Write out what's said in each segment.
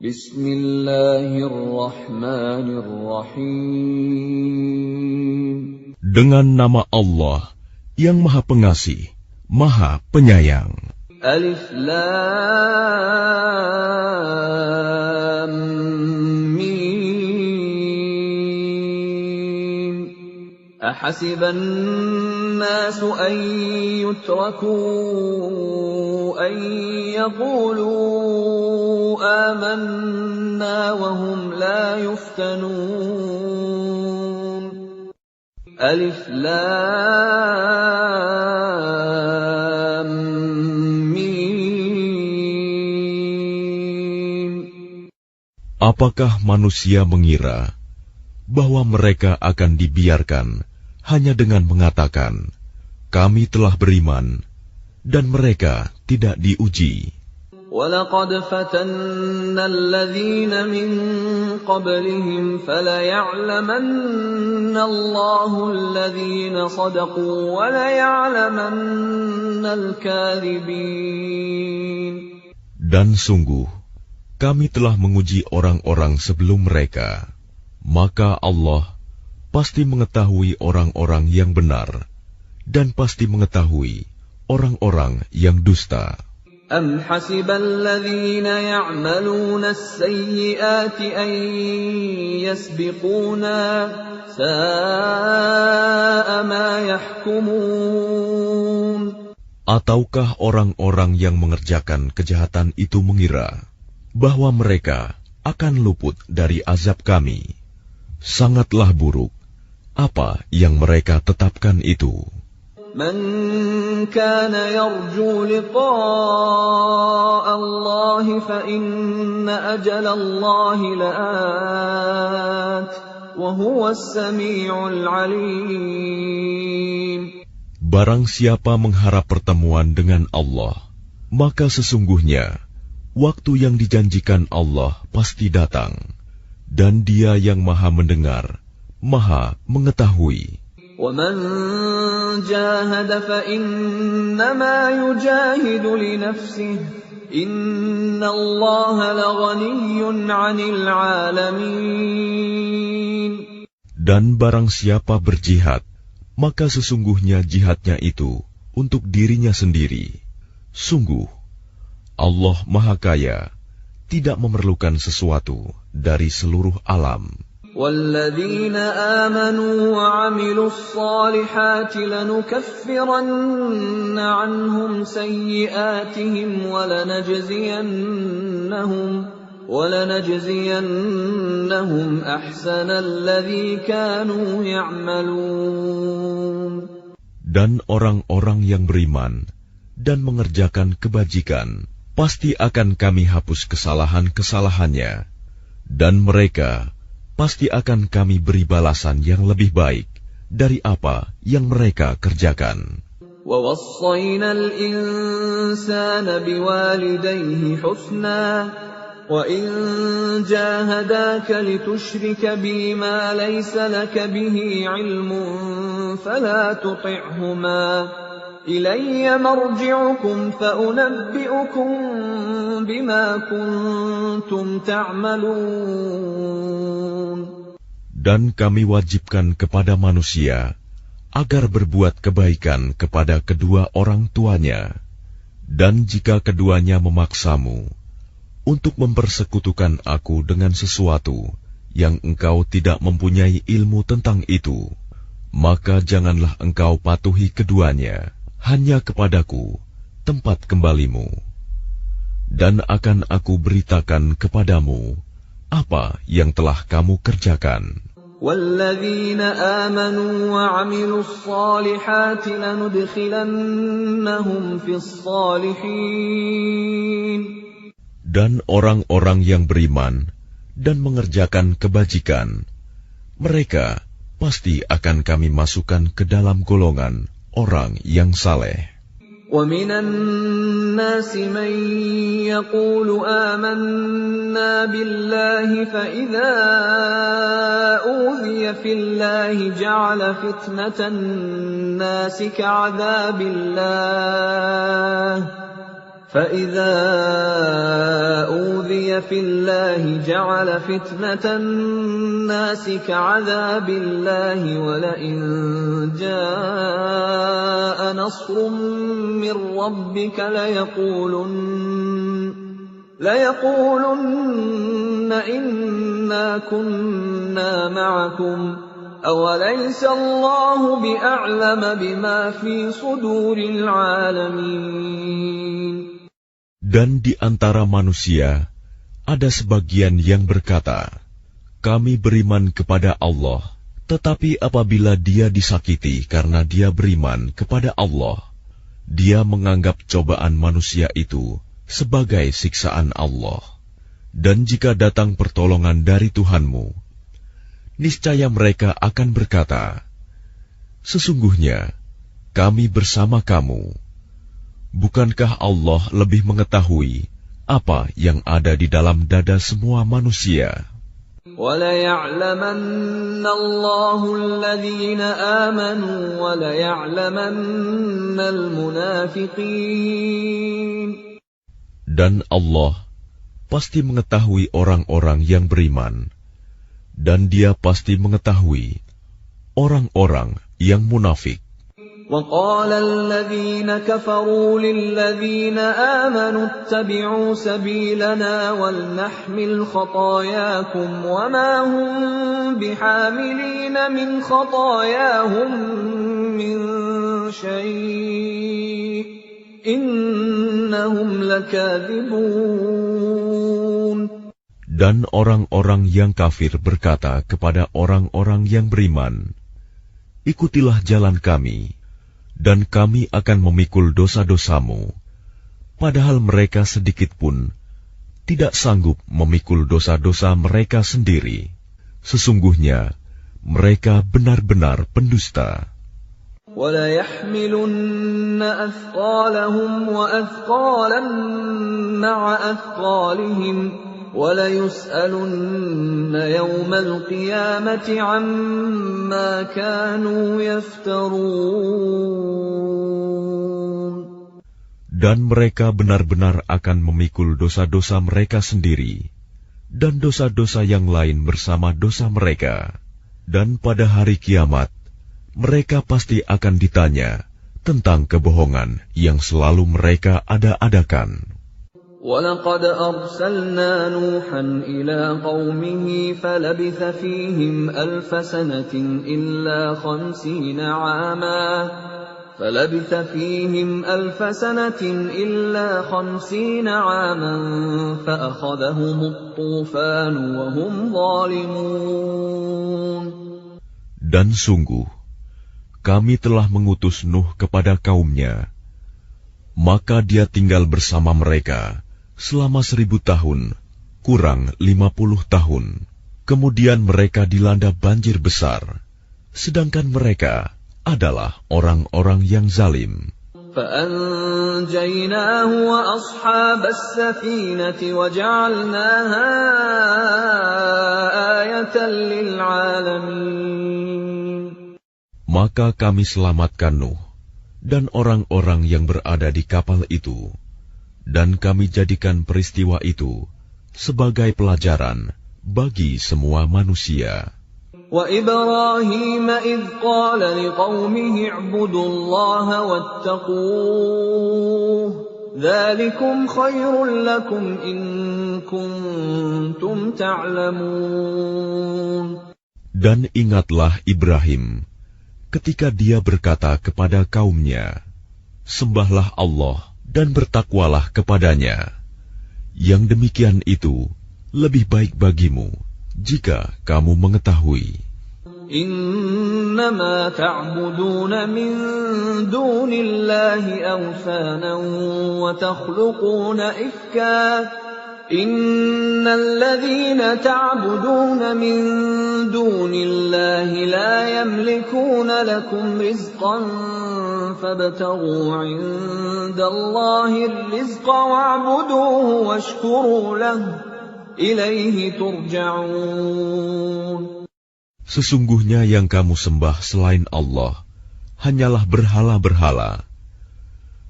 Bismillahirrahmanirrahim. Dengan nama Allah yang Maha Pengasih, Maha Penyayang. Alif Lam Mim. Ahasiban nasu an yutraku an yaqulu amanna wa hum la yuftanun. Alif Lam Mim. Apakah manusia mengira bahwa mereka akan dibiarkan hanya dengan mengatakan, "Kami telah beriman," dan mereka tidak diuji? وَلَقَدْ فَتَنَّا الَّذِينَ مِن قَبْلِهِمْ فَلَيَعْلَمَنَّ اللَّهُ الَّذِينَ صَدَقُوا وَلَيَعْلَمَنَّ الْكَاذِبِينَ. Dan sungguh, kami telah menguji orang-orang sebelum mereka, maka Allah pasti mengetahui orang-orang yang benar, dan pasti mengetahui orang-orang yang dusta. أَمْ حَسِبَ الَّذِينَ يَعْمَلُونَ السَّيِّئَاتِ أَن يَسْبِقُونَا سَاءَ مَا يَحْكُمُونَ. Ataukah orang-orang yang mengerjakan kejahatan itu mengira bahwa mereka akan luput dari azab kami? Sangatlah buruk apa yang mereka tetapkan itu. من كان يرجو لقاء الله فإن أجل الله لآت وهو السميع العليم. Barang siapa mengharap pertemuan dengan Allah, maka sesungguhnya waktu yang dijanjikan Allah pasti datang, dan Dia yang Maha Mendengar, Maha Mengetahui. وَمَنْ جَاهَدَ فَإِنَّمَا يُجَاهِدُ لِنَفْسِهِ إِنَّ اللَّهَ لَغَنِيٌّ عَنِ الْعَالَمِينَ. Dan barang siapa berjihad, maka sesungguhnya jihadnya itu untuk dirinya sendiri. Sungguh, Allah Maha Kaya, tidak memerlukan sesuatu dari seluruh alam. وَالَّذِينَ آمَنُوا وَعَمِلُوا الصَّالِحَاتِ لَنُكَفِّرَنَّ عَنْهُمْ سَيِّئَاتِهِمْ وَلَنَجْزِيَنَّهُمْ أَحْسَنَ الَّذِي كَانُوا يَعْمَلُونَ. Dan orang-orang yang beriman dan mengerjakan kebajikan, pasti akan kami hapus kesalahan-kesalahannya, dan mereka pasti akan kami beri balasan yang lebih baik dari apa yang mereka kerjakan. وَوَصَّيْنَا الْإِنسَانَ بِوَالِدَيْهِ حُسْنًا وَإِن جَاهَدَاكَ لِتُشْرِكَ بِي مَا لَيْسَ لَكَ بِهِ عِلْمٌ فَلَا تُطِعْهُمَا إِلَيَّ مَرْجِعُكُمْ فَأُنَبِّئُكُم بِمَا كُنتُمْ تَعْمَلُونَ. Dan kami wajibkan kepada manusia agar berbuat kebaikan kepada kedua orang tuanya, dan jika keduanya memaksamu untuk mempersekutukan aku dengan sesuatu yang engkau tidak mempunyai ilmu tentang itu, maka janganlah engkau patuhi keduanya, hanya kepadaku tempat kembalimu, dan akan aku beritakan kepadamu apa yang telah kamu kerjakan. وَالَّذِينَ آمَنُوا وَعَمِلُوا الصَّالِحَاتِ لَنُدْخِلَنَّهُمْ فِي الصَّالِحِينَ. Dan orang-orang yang beriman dan mengerjakan kebajikan, mereka pasti akan kami masukkan ke dalam golongan orang yang saleh. وَمِنَ النَّاسِ مَن يَقُولُ آمَنَّا بِاللَّهِ فَإِذَا أُوذِيَ فِي اللَّهِ جَعَلَ فِتْنَةَ النَّاسِ كَعَذَابِ اللَّهِ فَإِذَا أُوذِيَ فِي اللَّهِ جَعَلَ فِتْنَةَ النَّاسِ كَعَذَابِ اللَّهِ وَلَئِن جَاءَ نَصْرٌ مِّن رَّبِّكَ لَيَقُولُنَّ إِنَّا كُنَّا مَعَكُمْ أَوَلَيْسَ اللَّهُ بِأَعْلَمَ بِمَا فِي صُدُورِ الْعَالَمِينَ. Dan di antara manusia ada sebagian yang berkata, kami beriman kepada Allah, tetapi apabila dia disakiti karena dia beriman kepada Allah, dia menganggap cobaan manusia itu sebagai siksaan Allah. Dan jika datang pertolongan dari Tuhanmu, niscaya mereka akan berkata, sesungguhnya kami bersama kamu. Bukankah Allah lebih mengetahui apa yang ada di dalam dada semua manusia? وَلَيَعْلَمَنَّ اللَّهُ الَّذِينَ آمَنُوا وَلَيَعْلَمَنَّ الْمُنَافِقِينَ. Dan Allah pasti mengetahui orang-orang yang beriman, dan Dia pasti mengetahui orang-orang yang munafik. وَقَالَ الَّذِينَ كَفَرُوا لِلَّذِينَ آمَنُوا اتَّبِعُوا سَبِيلَنَا وَلْنَحْمِلْ خَطَايَاكُمْ وَمَا هُمْ بِحَامِلِينَ مِنْ خَطَايَاهُمْ مِنْ شَيْءٍ إِنَّهُمْ لَكَاذِبُونَ. Dan orang-orang yang kafir berkata kepada orang-orang yang beriman, ikutilah jalan kami, dan kami akan memikul dosa-dosamu, padahal mereka sedikit pun tidak sanggup memikul dosa-dosa mereka sendiri. Sesungguhnya mereka benar-benar pendusta. وَلَيَحْمِلُنَّ أَثْقَالَهُمْ وَأَثْقَالًا مَّعَ أَثْقَالِهِمْ وَلَيُسْأَلُنَّ يَوْمَ الْقِيَامَةِ عَمَّا كَانُوا يَفْتَرُونَ. Dan mereka benar-benar akan memikul dosa-dosa mereka sendiri, dan dosa-dosa yang lain bersama dosa mereka. Dan pada hari kiamat, mereka pasti akan ditanya tentang kebohongan yang selalu mereka ada-adakan. وَلَقَدْ أَرْسَلْنَا نُوحًا إِلَىٰ قَوْمِهِ فَلَبِثَ فِيهِمْ أَلْفَ سَنَةٍ إِلَّا 50 عَامًا فَأَخَذَهُمُ الطُّوفَانُ وَهُمْ ظَالِمُونَ. Dan sungguh, kami telah mengutus Nuh kepada kaumnya, maka dia tinggal bersama mereka selama 1000 tahun, kurang 50 tahun. Kemudian mereka dilanda banjir besar, sedangkan mereka adalah orang-orang yang zalim. فَأَنْجَيْنَاهُ وَأَصْحَابَ السَّفِينَةِ وَجَعَلْنَاهَا آيَةً لِلْعَالَمِينَ. Maka kami selamatkan Nuh dan orang-orang yang berada di kapal itu, dan kami jadikan peristiwa itu sebagai pelajaran bagi semua manusia. وَإِبْرَاهِيمَ إِذْ قَالَ لِقَوْمِهِ اعْبُدُوا اللَّهَ وَاتَّقُوهُ ذَلِكُمْ خَيْرٌ لَكُمْ إِن كُنتُمْ تَعْلَمُونَ. Dan ingatlah Ibrahim ketika dia berkata kepada kaumnya, sembahlah Allah dan bertakwalah kepadanya. Yang demikian itu lebih baik bagimu jika kamu mengetahui. إِنَّمَا تَعْبُدُونَ مِن دُونِ اللَّهِ أَوْثَانًا وَتَخْلُقُونَ إِفْكًا إِنَّ الَّذِينَ تَعْبُدُونَ مِن دُونِ اللَّهِ لَا يَمْلِكُونَ لَكُمْ رِزْقًا فَابْتَغُوا عِندَ اللَّهِ الرِّزْقَ وَاعْبُدُوهُ وَاشْكُرُوا لَهُ إِلَيْهِ تُرْجَعُونَ. Sesungguhnya yang kamu sembah selain Allah hanyalah berhala-berhala,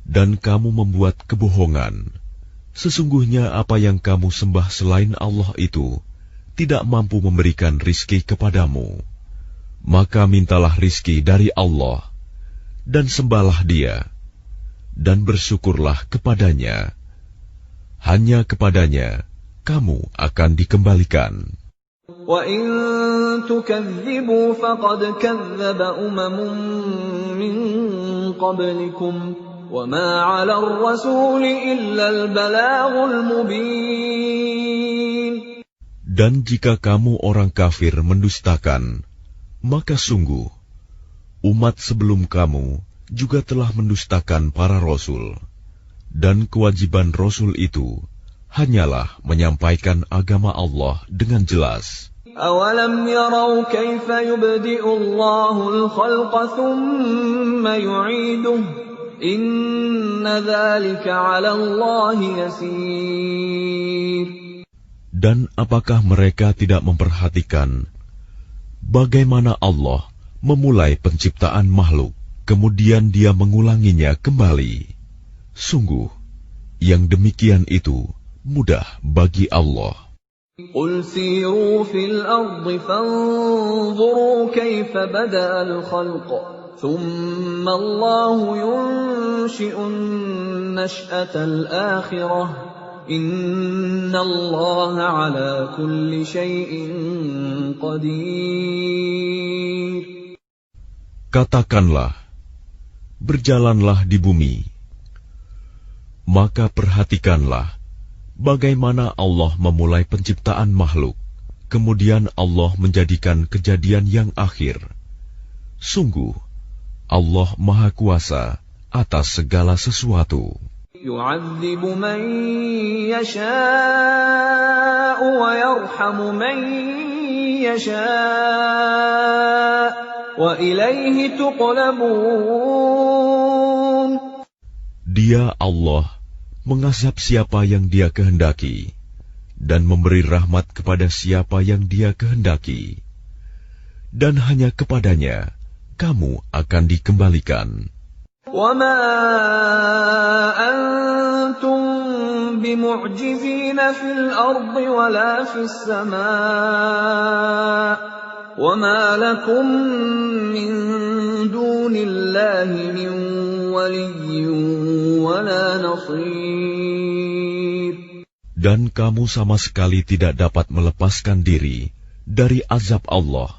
dan kamu membuat kebohongan Sesungguhnya apa yang kamu sembah selain Allah itu tidak mampu memberikan rizki kepadamu. Maka mintalah rizki dari Allah, dan sembahlah Dia, dan bersyukurlah kepadanya. Hanya kepadanya kamu akan dikembalikan. وَإِن تُكَذِّبُوا فَقَدْ كَذَّبَ أُمَمٌ مِّن قَبْلِكُمْ وَمَا عَلَى الرَّسُولِ إِلَّا الْبَلَاغُ الْمُبِينُ. Dan jika kamu orang kafir mendustakan, maka sungguh umat sebelum kamu juga telah mendustakan para rasul, dan kewajiban rasul itu hanyalah menyampaikan agama Allah dengan jelas. أَوَلَمْ يَرَوْا كَيْفَ يُبْدِئُ اللَّهُ الْخَلْقَ ثُمَّ يُعِيدُهُ إِنَّ ذَلِكَ عَلَى اللَّهِ يَسِيرٌ. Dan apakah mereka tidak memperhatikan bagaimana Allah memulai penciptaan makhluk, kemudian Dia mengulanginya kembali? Sungguh, yang demikian itu mudah bagi Allah. قُلْ سِيرُوا فِي الْأَرْضِ فَانظُرُوا كَيْفَ بَدَأَ الْخَلْقَ ثُمَّ اللَّهُ يُنشِئُ النَّشْأَةَ الْآخِرَةَ إِنَّ اللَّهَ عَلَى كُلِّ شَيْءٍ قَدِيرٌ. Katakanlah, berjalanlah di bumi, maka perhatikanlah bagaimana Allah memulai penciptaan makhluk, kemudian Allah menjadikan kejadian yang akhir. Sungguh, Allah Maha Kuasa atas segala sesuatu. يُعَذِّبُ مَن يَشَاءُ وَيَرْحَمُ مَن يَشَاءُ وَإِلَيْهِ تُقْلَبُونَ. Dia Allah mengazab siapa yang Dia kehendaki, dan memberi rahmat kepada siapa yang Dia kehendaki, dan hanya kepadanya kamu akan dikembalikan. وَمَا أَنْتُمْ بِمُعْجِزِينَ فِي الْأَرْضِ وَلَا فِي السَّمَاءِ وَمَا لَكُمْ مِنْ دُونِ اللَّهِ مِنْ وَلِيٍّ وَلَا نَصِيرٍ. Dan kamu sama sekali tidak dapat melepaskan diri dari azab Allah,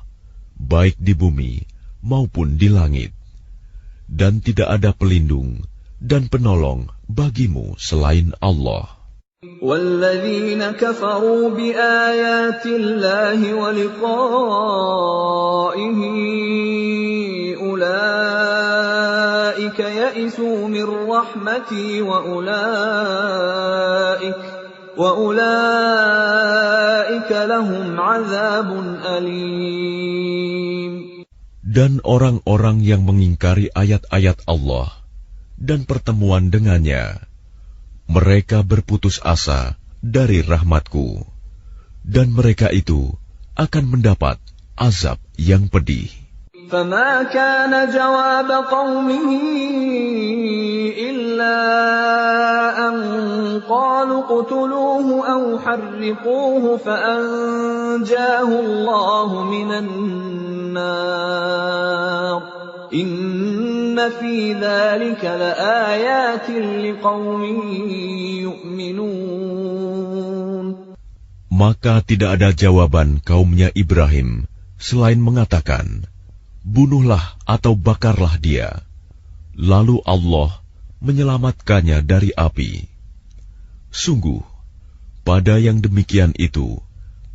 baik di bumi maupun di langit. Dan tidak ada pelindung dan penolong bagimu selain Allah. وَالَّذِينَ كَفَرُوا بِآيَاتِ اللَّهِ وَلِقَائِهِ أُولَئِكَ يَئِسُوا مِنْ رَحْمَتِي وَأُولَئِكَ لَهُمْ عَذَابٌ أَلِيمٌ. Dan orang-orang yang mengingkari ayat-ayat Allah dan pertemuan dengannya, mereka berputus asa dari rahmatku, dan mereka itu akan mendapat azab yang pedih. فَمَا كَانَ جَوَابَ قَوْمِهِ إِلَّا أَنْ قَالُوا اقْتُلُوهُ أَوْ حَرِّقُوهُ فَأَنْجَاهُ اللَّهُ مِنَ النَّارِ إِنَّ فِي ذَلِكَ لَآيَاتٍ لِقَوْمٍ يُؤْمِنُونَ. Maka tidak ada jawaban kaumnya Ibrahim selain mengatakan, bunuhlah atau bakarlah dia. Lalu Allah menyelamatkannya dari api. Sungguh, pada yang demikian itu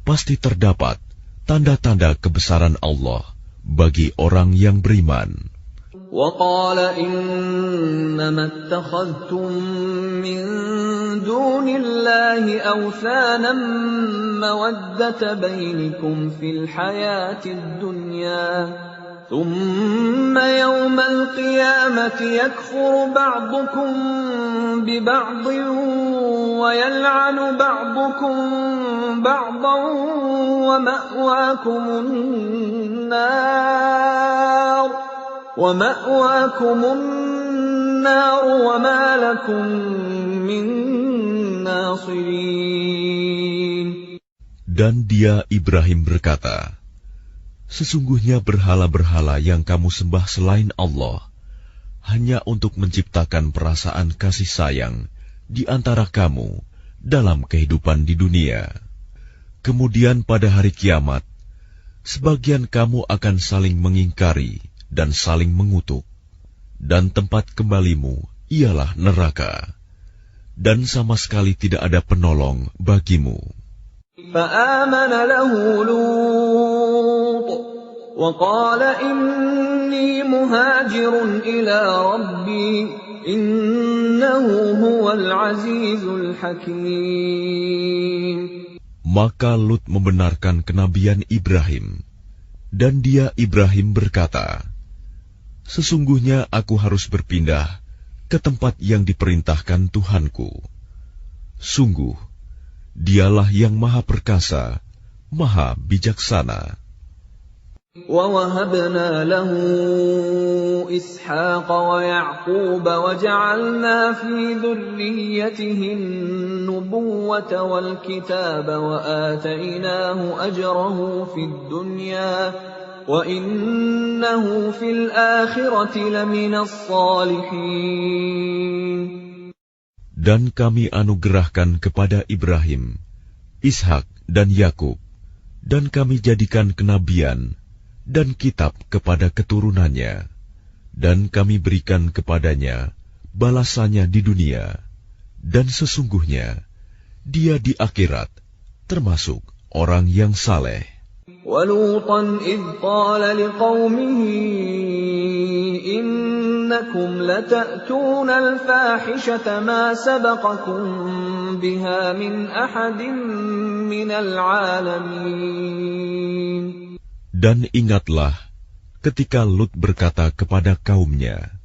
pasti terdapat tanda-tanda kebesaran Allah bagi orang yang beriman. وَقَالَ إِنَّمَا اتَّخَذْتُم مِّن دُونِ اللَّهِ أَوْثَانًا مَّوَدَّةَ بَيْنِكُمْ فِي الْحَيَاةِ الدُّنْيَا ثُمَّ يَوْمَ الْقِيَامَةِ يَكْفُرُ بَعْضُكُم بِبَعْضٍ وَيَلْعَنُ بَعْضُكُم بَعْضًا وَمَأْوَاكُمُ النَّارُ وَمَا لَكُم مِّن الناصرين. Dan dia Ibrahim berkata, sesungguhnya berhala-berhala yang kamu sembah selain Allah hanya untuk menciptakan perasaan kasih sayang di antara kamu dalam kehidupan di dunia. Kemudian pada hari kiamat, sebagian kamu akan saling mengingkari dan saling mengutuk, dan tempat kembalimu ialah neraka, dan sama sekali tidak ada penolong bagimu. فآمن له لوط وقال إني مهاجر إلى ربي إنه هو العزيز الحكيم. Maka Lut membenarkan kenabian Ibrahim, dan dia Ibrahim berkata, sesungguhnya aku harus berpindah ke tempat yang diperintahkan Tuhanku. Sungguh, Dialah yang Maha Perkasa, Maha Bijaksana. وَوَهَبْنَا لَهُ إِسْحَاقَ وَيَعْقُوبَ وَجَعَلْنَا فِي ذُرِّيَّتِهِ النُّبُوَّةَ وَالْكِتَابَ وَآتَيْنَاهُ أَجْرَهُ فِي الدُّنْيَا وَإِنَّهُ فِي الْآخِرَةِ لَمِنَ الصَّالِحِينَ. Dan kami anugerahkan kepada Ibrahim, Ishak dan Yakub, dan kami jadikan kenabian dan kitab kepada keturunannya, dan kami berikan kepadanya balasannya di dunia, dan sesungguhnya dia di akhirat termasuk orang yang saleh. وَلُوطًا إِذْ قَالَ لِقَوْمِهِ إِنَّكُمْ لَتَأْتُونَ الْفَاحِشَةَ مَا سَبَقَكُمْ بِهَا مِنْ أَحَدٍ مِنَ الْعَالَمِينَ. Dan ingatlah ketika Lut berkata kepada kaumnya,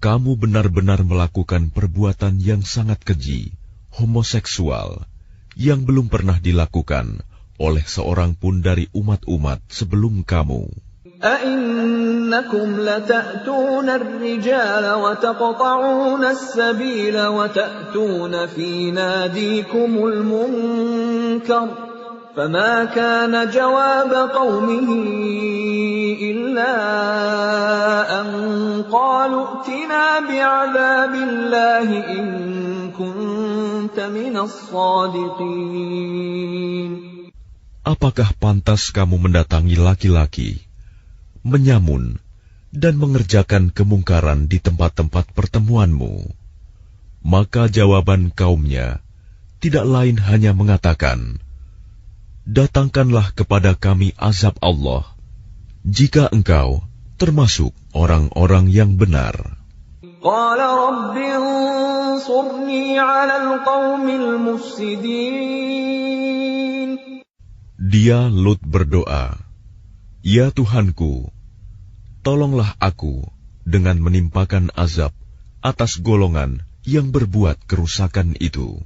kamu benar-benar melakukan perbuatan yang sangat keji, homoseksual, yang belum pernah dilakukan oleh seorang pun dari umat-umat sebelum kamu. أَإِنَّكُمْ لَتَأْتُونَ الرِّجَالَ وَتَقْطَعُونَ السَّبِيلَ وَتَأْتُونَ فِي نَادِيكُمُ الْمُنكَرَ فَمَا كَانَ جَوَابَ قَوْمِهِ إِلَّا أَن قَالُوا ائْتِنَا بِعَذَابِ اللَّهِ إِن كُنتَ مِنَ الصَّادِقِينَ. Apakah pantas kamu mendatangi laki-laki, menyamun, dan mengerjakan kemungkaran di tempat-tempat pertemuanmu? Maka jawaban kaumnya tidak lain hanya mengatakan, datangkanlah kepada kami azab Allah, jika engkau termasuk orang-orang yang benar. قَالَ رَبِّ انصُرْنِي عَلَى الْقَوْمِ الْمُفْسِدِينَ. Dia Lut berdoa, ya Tuhanku, tolonglah aku dengan menimpakan azab atas golongan yang berbuat kerusakan itu.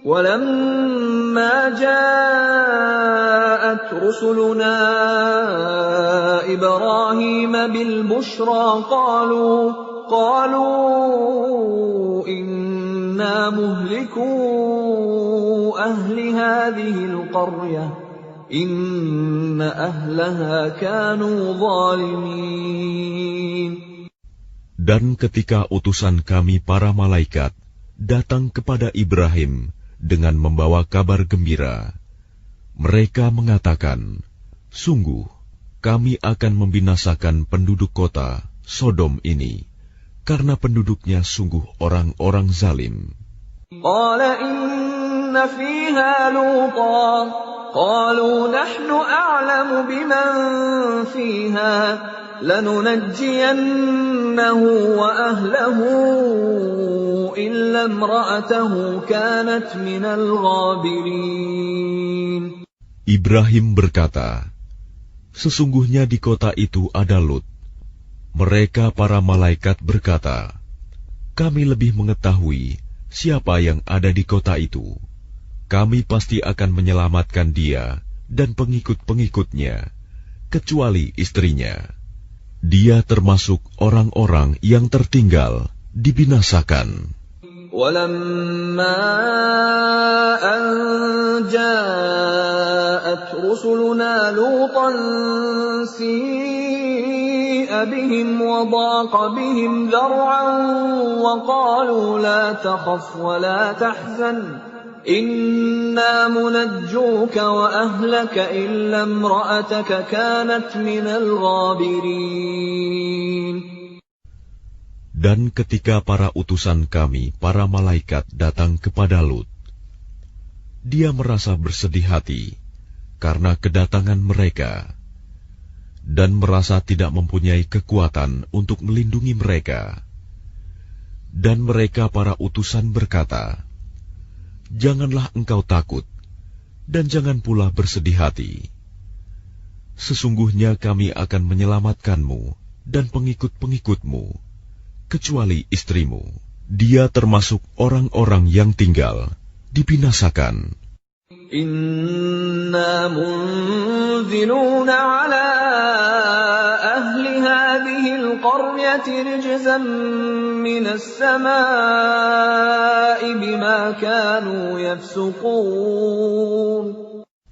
وَلَمَّا جَاءَتْ رُسُلُنَا إِبْرَاهِيمَ بِالْبُشْرَى قَالُوا إِنَّا مُهْلِكُو أَهْلِ هَذِهِ الْقَرْيَةِ إِنَّ أَهْلَهَا كَانُوا ظَالِمِينَ. Dan ketika utusan kami para malaikat datang kepada Ibrahim dengan membawa kabar gembira, mereka mengatakan, sungguh kami akan membinasakan penduduk kota Sodom ini, karena penduduknya sungguh orang-orang zalim. قَالَ إِنَّ فِيهَا لُوطًا قَالُوا نَحْنُ أَعْلَمُ بِمَنْ فِيهَا لَنُنَجِّيَنَّهُ وَأَهْلَهُ إِلَّا امْرَأَتَهُ كَانَتْ مِنَ الْغَابِرِينَ. Ibrahim berkata, sesungguhnya di kota itu ada Lut. Mereka para malaikat berkata, kami lebih mengetahui siapa yang ada di kota itu. Kami pasti akan menyelamatkan dia dan pengikut-pengikutnya, kecuali istrinya. Dia termasuk orang-orang yang tertinggal, dibinasakan. ولما أن جاءت رسلنا لوطا سيء بهم وضاق بهم ذرعا وقالوا لا تخف ولا تحزن إنا منجوك وأهلك إلا امرأتك كانت من الغابرين. Dan ketika para utusan kami, para malaikat datang kepada Lut, dia merasa bersedih hati karena kedatangan mereka, dan merasa tidak mempunyai kekuatan untuk melindungi mereka. Dan mereka para utusan berkata, "Janganlah engkau takut, dan jangan pula bersedih hati. Sesungguhnya kami akan menyelamatkanmu dan pengikut-pengikutmu, kecuali istrimu. Dia termasuk orang-orang yang tinggal, dibinasakan." Inna munziluna ala ahli hadhihi al-qaryati rijzan minas samaa'i bima kanu yafsuqun.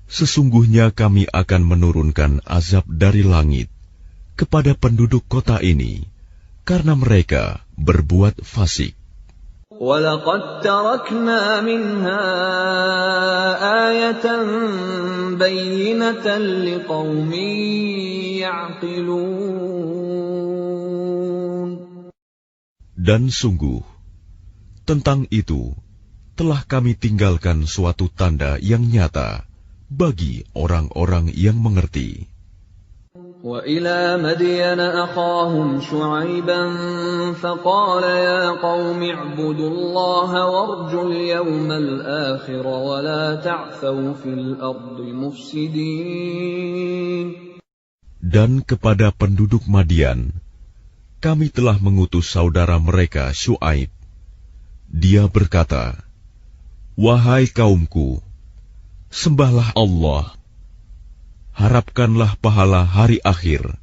Sesungguhnya kami akan menurunkan azab dari langit kepada penduduk kota ini karena mereka berbuat fasik. وَلَقَدْ تَرَكْنَا مِنْهَا آيَةً بَيِّنَةً لِقَوْمٍ يَعْقِلُونَ. Dan sungguh, tentang itu telah kami tinggalkan suatu tanda yang nyata bagi orang-orang yang mengerti. وَإِلَى مَدْيَنَ أَخَاهُمْ شُعَيْبًا فَقَالَ يَا قَوْمِ اعْبُدُوا اللَّهَ وَارْجُوا الْيَوْمَ الْآخِرَ وَلَا تَعْثَوْا فِي الْأَرْضِ مُفْسِدِينَ. Dan kepada penduduk Madian, kami telah mengutus saudara mereka Syuaib. Dia berkata, "Wahai kaumku, sembahlah Allah, harapkanlah pahala hari akhir,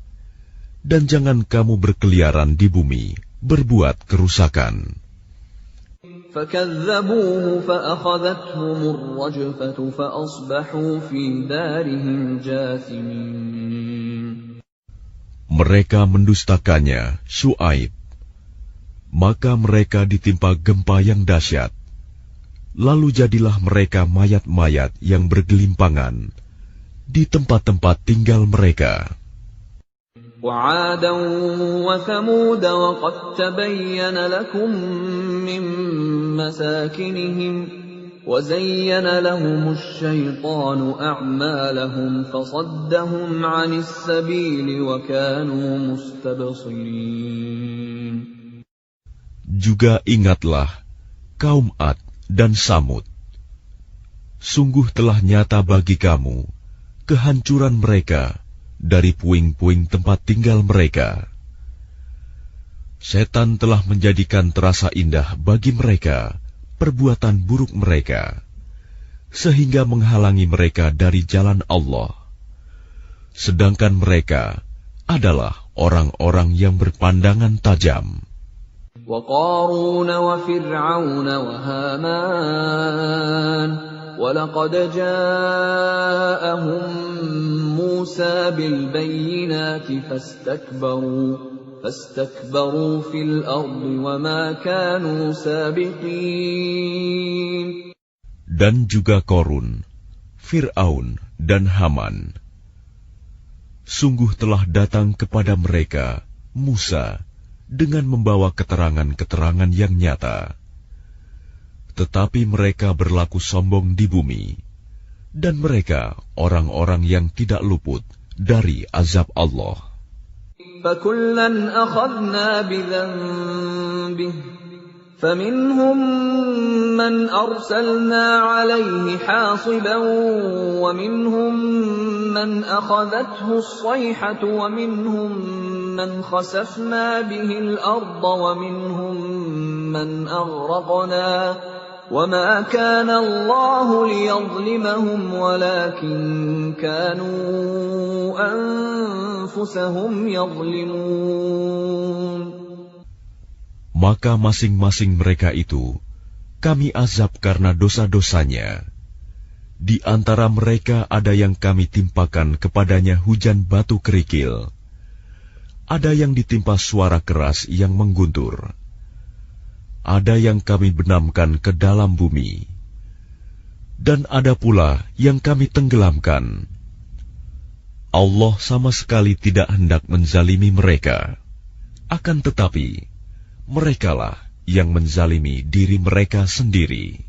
dan jangan kamu berkeliaran di bumi, berbuat kerusakan." فَكَذَّبُوهُ فَأَخَذَتْهُمُ الرَّجْفَةُ فَأَصْبَحُوا فِي دَارِهِمْ جَاثِمِينَ. Mereka mendustakannya, Syuaib, maka mereka ditimpa gempa yang dahsyat. Lalu jadilah mereka mayat-mayat yang bergelimpangan di tempat-tempat tinggal mereka. وَعَادًا وَثَمُودَ وَقَدْ تَبَيَّنَ لَكُم مِّن مَّسَاكِنِهِمْ وَزَيَّنَ لَهُمُ الشَّيْطَانُ أَعْمَالَهُمْ فَصَدَّهُمْ عَنِ السَّبِيلِ وَكَانُوا مُسْتَبْصِرِينَ. Juga ingatlah kaum Ad dan Samud. Sungguh telah nyata bagi kamu kehancuran mereka dari puing-puing tempat tinggal mereka. Setan telah menjadikan terasa indah bagi mereka perbuatan buruk mereka, sehingga menghalangi mereka dari jalan Allah. Sedangkan mereka adalah orang-orang yang berpandangan tajam. وَقَارُونَ وَفِرْعَوْنَ وَهَامَانَ وَلَقَدْ جَاءَهُم مُّوسَى بِالْبَيِّنَاتِ فَاسْتَكْبَرُوا فِي الْأَرْضِ وَمَا كَانُوا سَابِقِينَ. Dan juga Korun, Fir'aun, dan Haman. Sungguh telah datang kepada mereka Musa dengan membawa keterangan-keterangan yang nyata. Tetapi mereka berlaku sombong di bumi, dan mereka orang-orang yang tidak luput dari azab Allah. فَكُلًّا أَخَذْنَا بِذَنبِهِ فَمِنْهُمْ مَنْ أَرْسَلْنَا عَلَيْهِ حَاصِبًا وَمِنْهُمْ مَنْ أَخَذَتْهُ الصَّيْحَةُ وَمِنْهُمْ مَنْ خَسَفْنَا بِهِ الْأَرْضَ وَمِنْهُمْ مَنْ أَغْرَقْنَا وَمَا كَانَ اللَّهُ لِيَظْلِمَهُمْ وَلَكِنْ كَانُوا أَنفُسَهُمْ يَظْلِمُونَ. Maka masing-masing mereka itu kami azab karena dosa-dosanya. Di antara mereka ada yang kami timpakan kepadanya hujan batu kerikil. Ada yang ditimpa suara keras yang mengguntur. Ada yang kami benamkan ke dalam bumi. Dan ada pula yang kami tenggelamkan. Allah sama sekali tidak hendak menzalimi mereka. Akan tetapi, merekalah yang menzalimi diri mereka sendiri.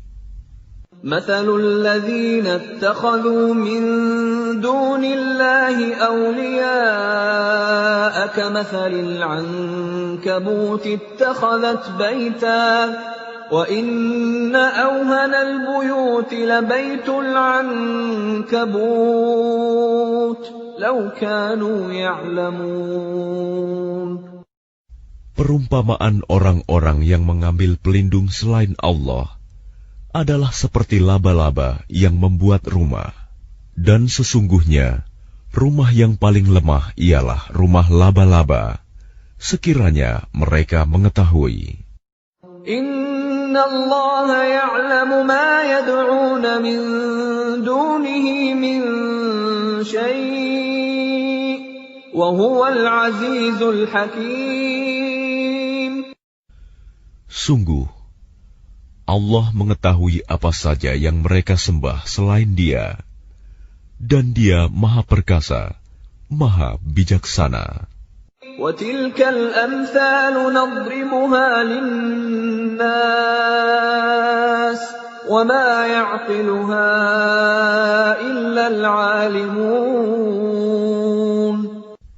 مثل الذين اتخذوا من دون الله أولياء كمثل العنكبوت اتخذت بيتا وإن أوهن البيوت لبيت العنكبوت لو كانوا يعلمون. Perumpamaan orang-orang yang mengambil pelindung selain Allah adalah seperti laba-laba yang membuat rumah. Dan sesungguhnya, rumah yang paling lemah ialah rumah laba-laba, sekiranya mereka mengetahui. Inna Allah ya'lamu ma yad'una min dunihi min syai' wa huwal azizul hakim. Sungguh, Allah mengetahui apa saja yang mereka sembah selain Dia, dan Dia Maha Perkasa, Maha Bijaksana. وَتِلْكَ الْأَمْثَالُ نَضْرِبُهَا لِلنَّاسِ وَمَا يَعْقِلُهَا إِلَّا الْعَالِمُونَ.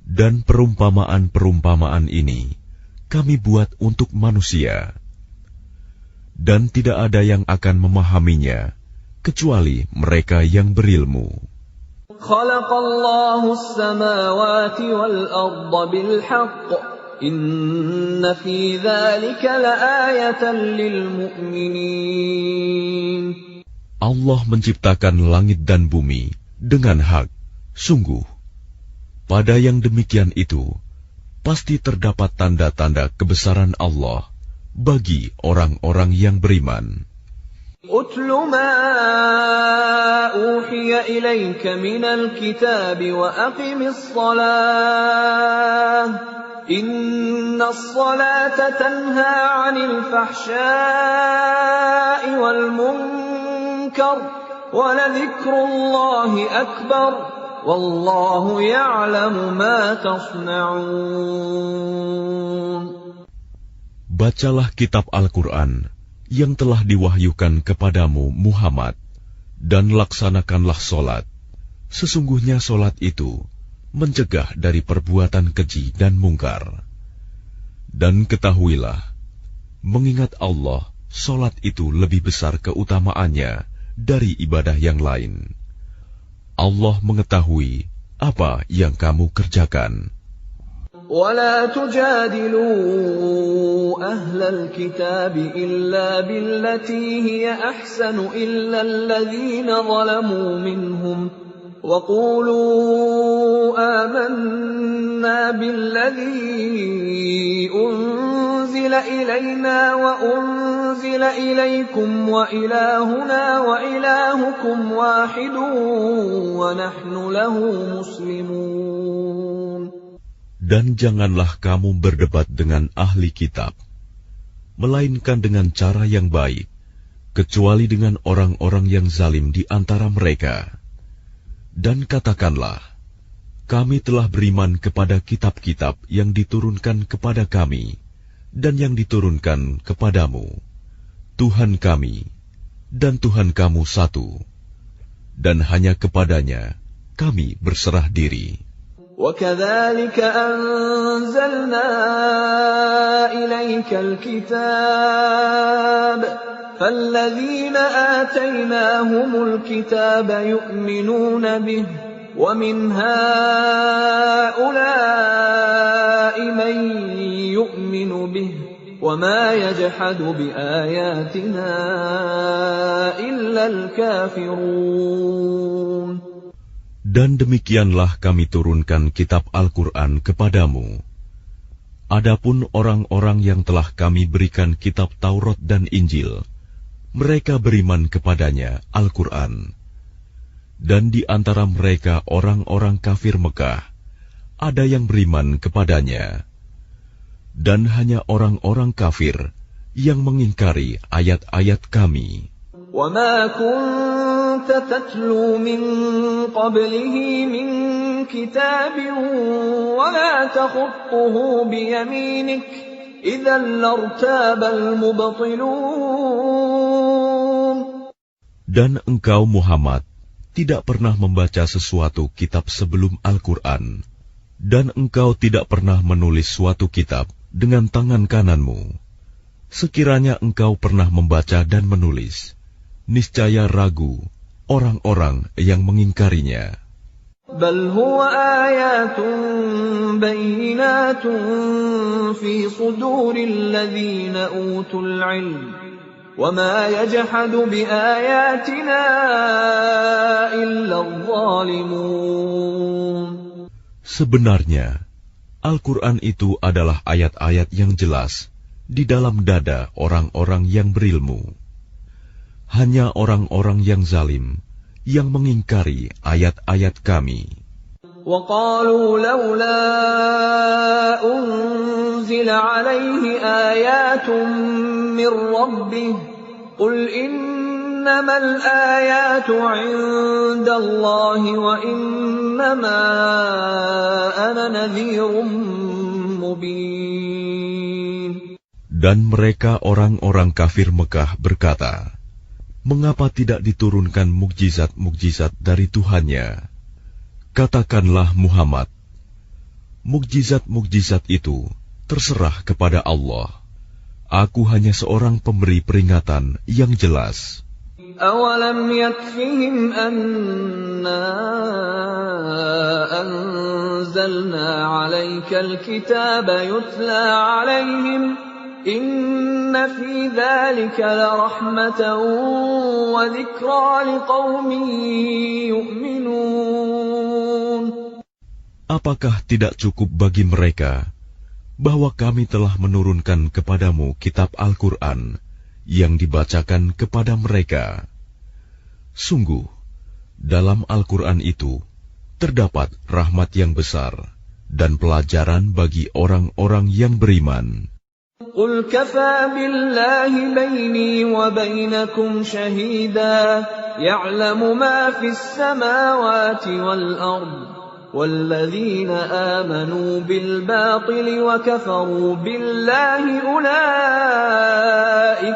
Dan perumpamaan-perumpamaan ini kami buat untuk manusia. Dan tidak ada yang akan memahaminya, kecuali mereka yang berilmu. Khalaqallahu as-samawati wal-arda bil-haqq, inna fi dzalika la'ayatan lil-mu'minin. Allah menciptakan langit dan bumi dengan hak. Sungguh, pada yang demikian itu, pasti terdapat tanda-tanda kebesaran Allah bagi orang-orang yang beriman. Utlu ma uhiya ilayka minal kitab wa aqimis salah. Innas salata tanha 'anil fahsya'i wal munkar wa ladhikrullahi akbar. Wallahu ya'lamu ma tasna'un. Bacalah kitab Al-Quran yang telah diwahyukan kepadamu Muhammad, dan laksanakanlah solat. Sesungguhnya solat itu mencegah dari perbuatan keji dan mungkar. Dan ketahuilah, mengingat Allah, solat itu lebih besar keutamaannya dari ibadah yang lain. Allah mengetahui apa yang kamu kerjakan. وَلَا تُجَادِلُوا أَهْلَ الْكِتَابِ إِلَّا بِالَّتِي هِيَ أَحْسَنُ إِلَّا الَّذِينَ ظَلَمُوا مِنْهُمْ وَقُولُوا آمَنَّا بِالَّذِي أُنْزِلَ إِلَيْنَا وَأُنْزِلَ إِلَيْكُمْ وَإِلَٰهُنَا وَإِلَٰهُكُمْ وَاحِدٌ وَنَحْنُ لَهُ مُسْلِمُونَ. Dan janganlah kamu berdebat dengan ahli kitab, melainkan dengan cara yang baik, kecuali dengan orang-orang yang zalim di antara mereka. Dan katakanlah, kami telah beriman kepada kitab-kitab yang diturunkan kepada kami, dan yang diturunkan kepadamu. Tuhan kami, dan Tuhan kamu satu, dan hanya kepadanya kami berserah diri. وَكَذَلِكَ أَنزَلْنَا إِلَيْكَ الْكِتَابَ فَالَّذِينَ آتَيْنَاهُمُ الْكِتَابَ يُؤْمِنُونَ بِهِ وَمِنْ هَؤُلَاءِ مَن يُؤْمِنُ بِهِ وَمَا يَجْحَدُ بِآيَاتِنَا إِلَّا الْكَافِرُونَ. Dan demikianlah kami turunkan kitab Al-Quran kepadamu. Adapun orang-orang yang telah kami berikan kitab Taurat dan Injil, mereka beriman kepadanya, Al-Quran. Dan di antara mereka orang-orang kafir Mekah, ada yang beriman kepadanya. Dan hanya orang-orang kafir yang mengingkari ayat-ayat kami. وَمَا كُنْتَ تَتْلُو مِنْ قَبْلِهِ مِنْ كِتَابٍ وَلَا تَخُطُّهُ بِيَمِينِكَ إِذًا لَارْتَابَ الْمُبْطِلُونَ. Dan engkau Muhammad tidak pernah membaca sesuatu kitab sebelum Al-Quran, dan engkau tidak pernah menulis suatu kitab dengan tangan kananmu. Sekiranya engkau pernah membaca dan menulis, niscaya ragu orang-orang yang mengingkarinya. بَلْ هُوَ آيَاتٌ بَيِّنَاتٌ فِي صُدُورِ الَّذِينَ أُوتُوا الْعِلْمَ وَمَا يَجْحَدُ بِآيَاتِنَا إِلَّا الظَّالِمُونَ. Sebenarnya, Al-Quran itu adalah ayat-ayat yang jelas di dalam dada orang-orang yang berilmu. Hanya orang-orang yang zalim yang mengingkari ayat-ayat kami. وَقَالُوا لَوْلَا أُنْزِلَ عَلَيْهِ آيَاتٌ مِّن رَّبِّهِ قُلْ إِنَّمَا الْآيَاتُ عِندَ اللَّهِ وَإِنَّمَا أَنَا نَذِيرٌ مُّبِينٌ. Dan mereka orang-orang kafir Mekah berkata, mengapa tidak diturunkan mukjizat-mukjizat dari Tuhannya? Katakanlah Muhammad, mukjizat-mukjizat itu terserah kepada Allah. Aku hanya seorang pemberi peringatan yang jelas. أَوَلَمْ يَكْفِهِمْ أَنَّا أَنزَلْنَا عَلَيْكَ الْكِتَابَ يُتْلَى عَلَيْهِمْ إِنَّ فِي ذَلِكَ لَرَحْمَةً وَذِكْرَى لِقَوْمٍ يُؤْمِنُونَ. Apakah tidak cukup bagi mereka bahwa kami telah menurunkan kepadamu kitab Al-Quran yang dibacakan kepada mereka? Sungguh, dalam Al-Quran itu terdapat rahmat yang besar dan pelajaran bagi orang-orang yang beriman. قُلْ كَفَى بِاللَّهِ بَيْنِي وَبَيْنَكُمْ شَهِيدًا يَعْلَمُ مَا فِي السَّمَاوَاتِ وَالْأَرْضِ وَالَّذِينَ آمَنُوا بِالْبَاطِلِ وَكَفَرُوا بِاللَّهِ أُولَئِكَ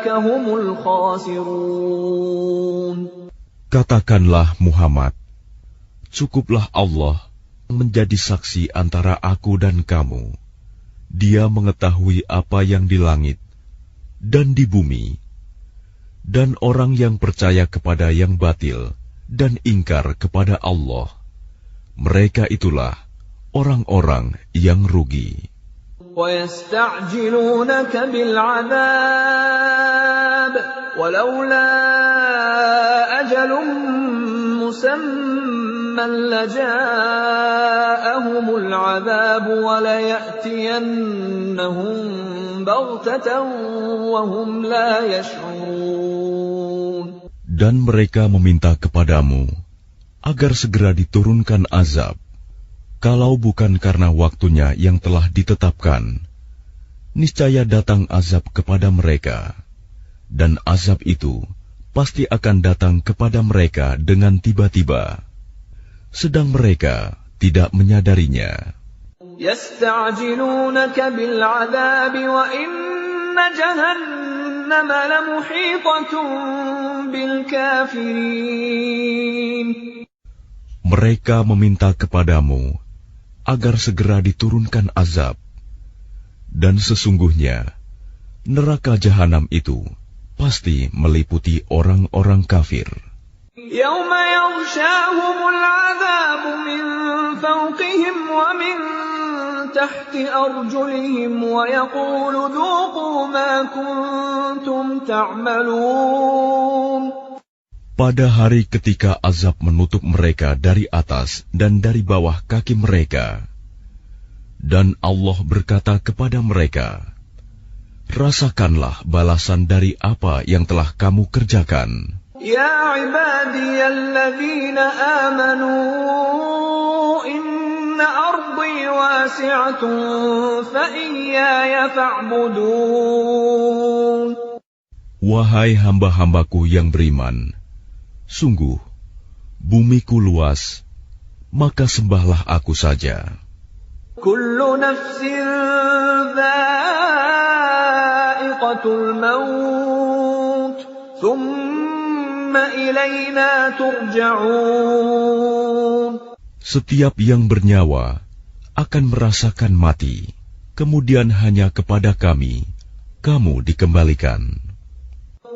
هُمُ الْخَاسِرُونَ. Katakanlah Muhammad, cukuplah Allah menjadi saksi antara aku dan kamu. Dia mengetahui apa yang di langit dan di bumi. Dan orang yang percaya kepada yang batil dan ingkar kepada Allah, mereka itulah orang-orang yang rugi. وَيَسْتَعْجِلُونَكَ بِالْعَذَابِ وَلَوْلَا أَجَلٌ مُّسَمًّى لَّجَاءَهُمُ الْعَذَابُ وَلَيَأْتِيَنَّهُم بَغْتَةً وَهُمْ لَا يَشْعُرُونَ. Dan mereka meminta kepadamu agar segera diturunkan azab, kalau bukan karena waktunya yang telah ditetapkan, niscaya datang azab kepada mereka, dan azab itu pasti akan datang kepada mereka dengan tiba-tiba, sedang mereka tidak menyadarinya. يَسْتَعْجِلُونَكَ بِالْعَذَابِ وَإِنَّ جَهَنَّمَ لَمُحِيطَةٌ بِالْكَافِرِينَ. Mereka meminta kepadamu agar segera diturunkan azab, dan sesungguhnya neraka jahanam itu pasti meliputi orang-orang kafir. يَوْمَ يَغْشَاهُمُ الْعَذَابُ مِنْ فَوْقِهِمْ وَمِنْ تَحْتِ أَرْجُلِهِمْ وَيَقُولُ ذُوقُوا مَا كُنْتُمْ تَعْمَلُونَ. Pada hari ketika azab menutup mereka dari atas dan dari bawah kaki mereka, dan Allah berkata kepada mereka, rasakanlah balasan dari apa yang telah kamu kerjakan. Ya ibadiyalladzina amanu inna ardi wasi'atun fa iyaya fa'budun. Wahai hamba-hambaku yang beriman, sungguh bumiku luas, maka sembahlah aku saja. Kullu nafsin dha'iqatul maut, thumma ilayna turja'un. Setiap yang bernyawa akan merasakan mati, kemudian hanya kepada kami kamu dikembalikan.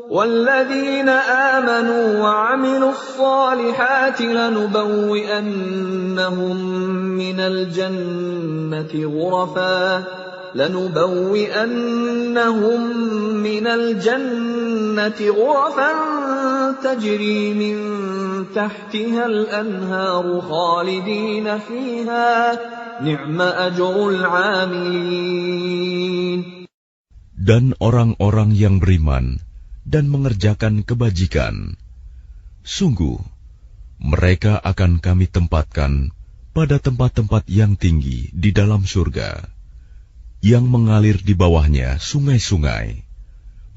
وَالَّذِينَ آمَنُوا وَعَمِلُوا الصَّالِحَاتِ لَنُبَوِّئَنَّهُم مِّنَ الْجَنَّةِ غُرَفًا تَجْرِي مِن تَحْتِهَا الْأَنْهَارُ خَالِدِينَ فِيهَا نِعْمَ أَجْرُ الْعَامِلِينَ. Dan orang-orang yang beriman dan mengerjakan kebajikan, sungguh mereka akan kami tempatkan pada tempat-tempat yang tinggi di dalam surga, yang mengalir di bawahnya sungai-sungai.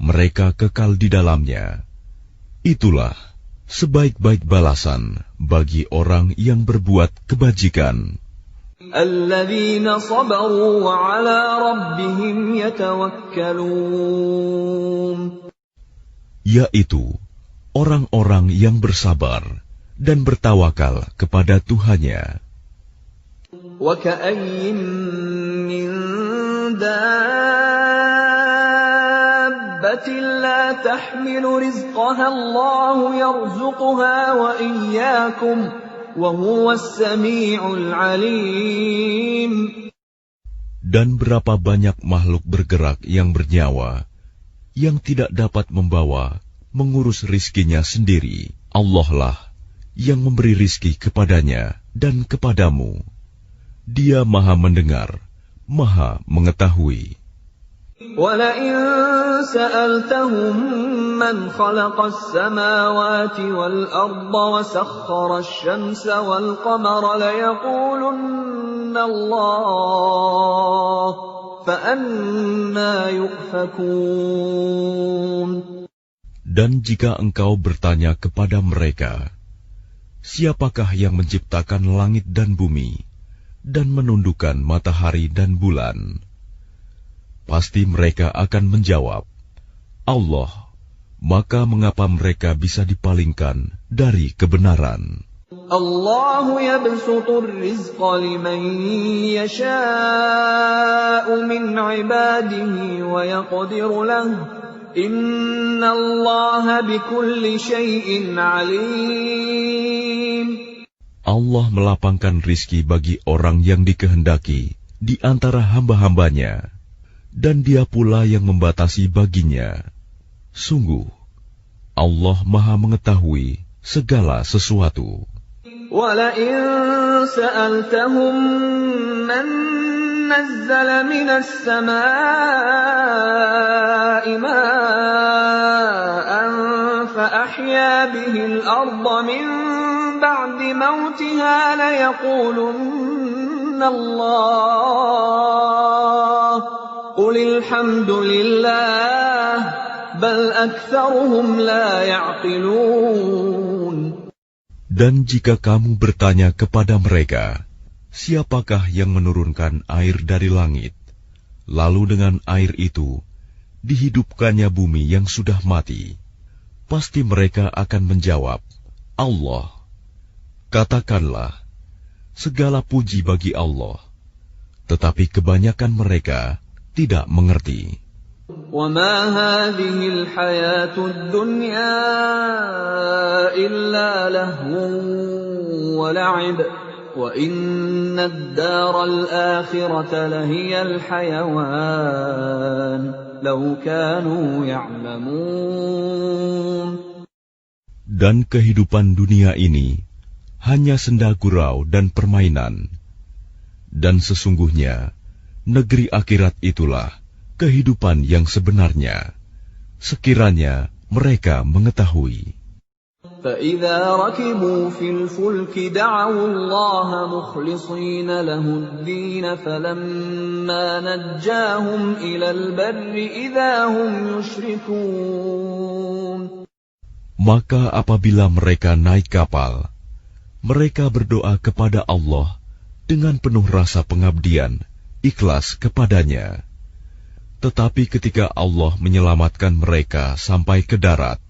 Mereka kekal di dalamnya. Itulah sebaik-baik balasan bagi orang yang berbuat kebajikan. Alladzina sabaru wa ala rabbihim yatawakkalun. Yaitu orang-orang yang bersabar dan bertawakal kepada Tuhannya. Wa ka'ayyin min dabbatin la tahmilu rizqaha Allahu yarzuquha wa iyyakum wa huwas sami'ul 'alim. Dan berapa banyak makhluk bergerak yang bernyawa yang tidak dapat membawa, mengurus rizkinya sendiri. Allah lah yang memberi rizki kepadanya dan kepadamu. Dia maha mendengar, maha mengetahui. وَلَئِن سَأَلْتَهُم مَّنْ خَلَقَ السَّمَاوَاتِ وَالْأَرْضَ وَسَخَّرَ الشَّمْسَ وَالْقَمَرَ لَيَقُولُنَّ اللَّهُ فَأَنَّىٰ يُؤْفَكُونَ. Dan jika engkau bertanya kepada mereka, siapakah yang menciptakan langit dan bumi dan menundukkan matahari dan bulan? Pasti mereka akan menjawab, Allah. Maka mengapa mereka bisa dipalingkan dari kebenaran? Allahu yabsutur rizqa liman yasha'u min ibadihi wa yaqdiru lahu. Innallaha bikulli syai'in alim. Allah melapangkan rizki bagi orang yang dikehendaki di antara hamba-hambanya, dan Dia pula yang membatasi baginya. Sungguh, Allah Maha mengetahui segala sesuatu. وَلَئِن سَأَلْتَهُم مَّن نَّزَّلَ مِنَ السَّمَاءِ مَاءً فَأَحْيَا بِهِ الْأَرْضَ مِن بَعْدِ مَوْتِهَا لَيَقُولُنَّ اللَّهُ قُلِ الْحَمْدُ لِلَّهِ بَلْ أَكْثَرُهُمْ لَا يَعْقِلُونَ. Dan jika kamu bertanya kepada mereka, siapakah yang menurunkan air dari langit, lalu dengan air itu dihidupkannya bumi yang sudah mati? Pasti mereka akan menjawab, Allah. Katakanlah, segala puji bagi Allah, tetapi kebanyakan mereka tidak mengerti. وَمَا هَٰذِهِ الْحَيَاةُ الدُّنْيَا إِلَّا لَهْوٌ وَلَعِبٌ وَإِنَّ الدَّارَ الْآخِرَةَ لَهِيَ الْحَيَوَانُ لَوْ كَانُوا يَعْلَمُونَ. Dan kehidupan dunia ini hanya senda gurau dan permainan, dan sesungguhnya negeri akhirat itulah kehidupan yang sebenarnya, sekiranya mereka mengetahui. فَإِذَا رَكِبُوا فِي الْفُلْكِ دَعَوُا اللَّهَ مُخْلِصِينَ لَهُ الدِّينَ فَلَمَّا نَجَّاهُمْ إِلَى الْبَرِّ إِذَا هُمْ يُشْرِكُونَ. Maka apabila mereka naik kapal, mereka berdoa kepada Allah dengan penuh rasa pengabdian, ikhlas kepadanya. Tetapi ketika Allah menyelamatkan mereka sampai ke darat,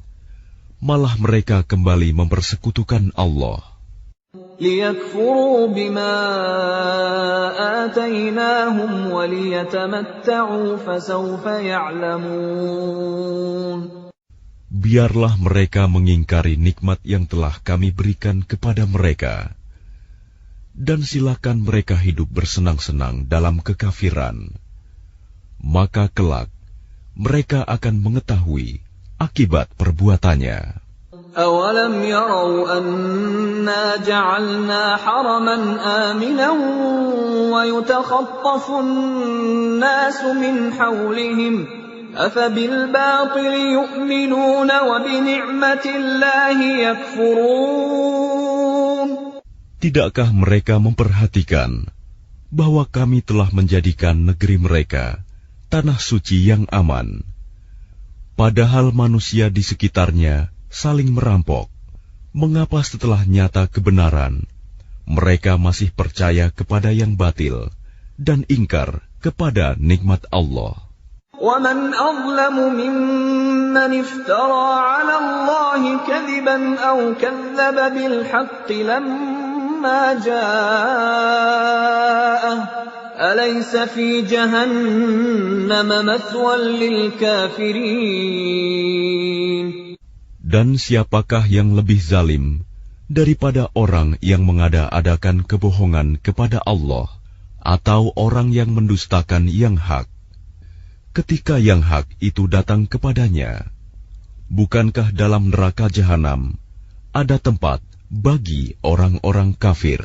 malah mereka kembali mempersekutukan Allah. لِيَكْفُرُوا بِمَا آتَيْنَاهُمْ وَلِيَتَمَتَّعُوا فَسَوْفَ يَعْلَمُونَ. Biarlah mereka mengingkari nikmat yang telah kami berikan kepada mereka, dan silakan mereka hidup bersenang-senang dalam kekafiran. Maka kelak mereka akan mengetahui akibat perbuatannya. أَوَلَمْ يَرَوْا أَنَّا جَعَلْنَا حَرَمًا آمِنًا وَيُتَخَطَّفُ النَّاسُ مِنْ حَوْلِهِمْ أَفَبِالْبَاطِلِ يُؤْمِنُونَ وَبِنِعْمَةِ اللَّهِ يَكْفُرُونَ. Tidakkah mereka memperhatikan bahwa kami telah menjadikan negeri mereka tanah suci yang aman, padahal manusia di sekitarnya saling merampok? Mengapa setelah nyata kebenaran, mereka masih percaya kepada yang batil dan ingkar kepada nikmat Allah? وَمَنْ أَظْلَمُ مِمَّنِ افْتَرَى عَلَى اللَّهِ كَذِبًا أَوْ كَذَّبَ بِالْحَقِّ لَمَّا جَاءَهُ أَلَيْسَ فِي جَهَنَّمَ مَثْوًى لِلْكَافِرِينَ. Dan siapakah yang lebih zalim daripada orang yang mengada-adakan kebohongan kepada Allah atau orang yang mendustakan yang hak? Ketika yang hak itu datang kepadanya, bukankah dalam neraka jahanam ada tempat bagi orang-orang kafir?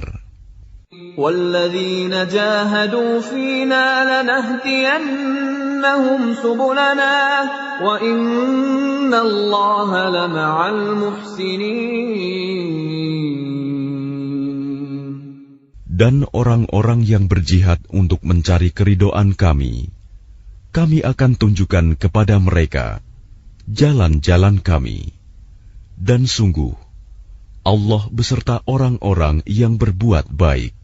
وَالَّذِينَ جَاهَدُوا فِينَا لَنَهْدِيَنَّهُمْ سُبُلَنَا وَإِنَّ اللَّهَ لَمَعَ الْمُحْسِنِينَ. Dan orang-orang yang berjihad untuk mencari keridhaan kami akan tunjukkan kepada mereka jalan-jalan kami. Dan sungguh, Allah beserta orang-orang yang berbuat baik.